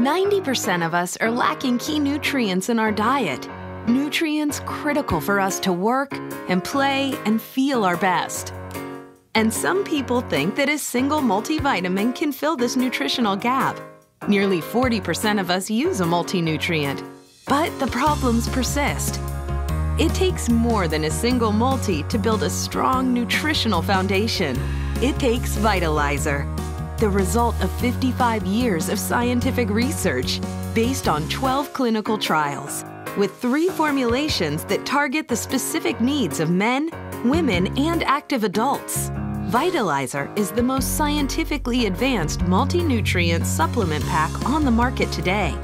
90% of us are lacking key nutrients in our diet. Nutrients critical for us to work and play and feel our best. And some people think that a single multivitamin can fill this nutritional gap. Nearly 40% of us use a multi-nutrient, but the problems persist. It takes more than a single multi to build a strong nutritional foundation. It takes Vitalizer, the result of 55 years of scientific research based on 12 clinical trials, with 3 formulations that target the specific needs of men, women, and active adults. Vitalizer is the most scientifically advanced multi-nutrient supplement pack on the market today.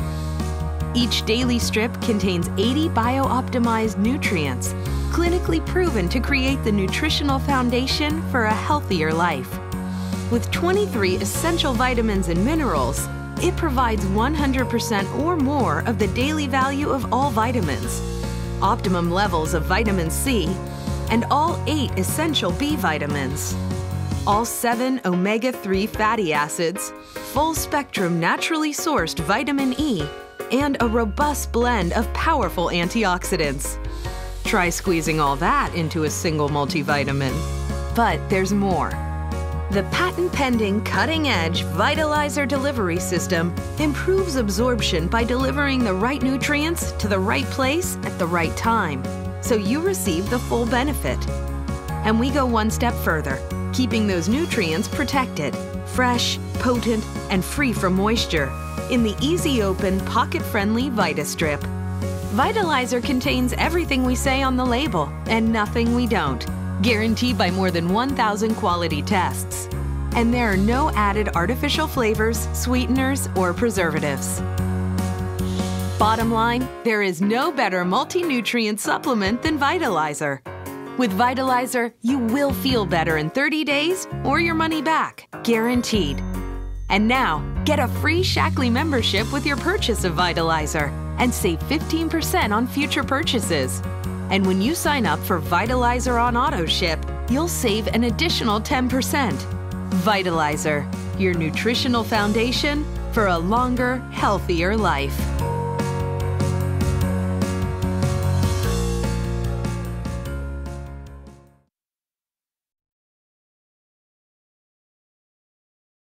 Each daily strip contains 80 bio-optimized nutrients, clinically proven to create the nutritional foundation for a healthier life. With 23 essential vitamins and minerals, it provides 100% or more of the daily value of all vitamins, optimum levels of vitamin C, and all 8 essential B vitamins. All 7 omega-3 fatty acids, full-spectrum naturally sourced vitamin E, and a robust blend of powerful antioxidants. Try squeezing all that into a single multivitamin. But there's more. The patent-pending, cutting-edge Vitalizer delivery system improves absorption by delivering the right nutrients to the right place at the right time, so you receive the full benefit. And we go one step further, keeping those nutrients protected, fresh, potent, and free from moisture in the easy-open, pocket-friendly VitaStrip. Vitalizer contains everything we say on the label and nothing we don't, guaranteed by more than 1,000 quality tests. And there are no added artificial flavors, sweeteners, or preservatives. Bottom line, there is no better multi-nutrient supplement than Vitalizer. With Vitalizer, you will feel better in 30 days or your money back, guaranteed. And now, get a free Shaklee membership with your purchase of Vitalizer and save 15% on future purchases. And when you sign up for Vitalizer on AutoShip, you'll save an additional 10%. Vitalizer, your nutritional foundation for a longer, healthier life.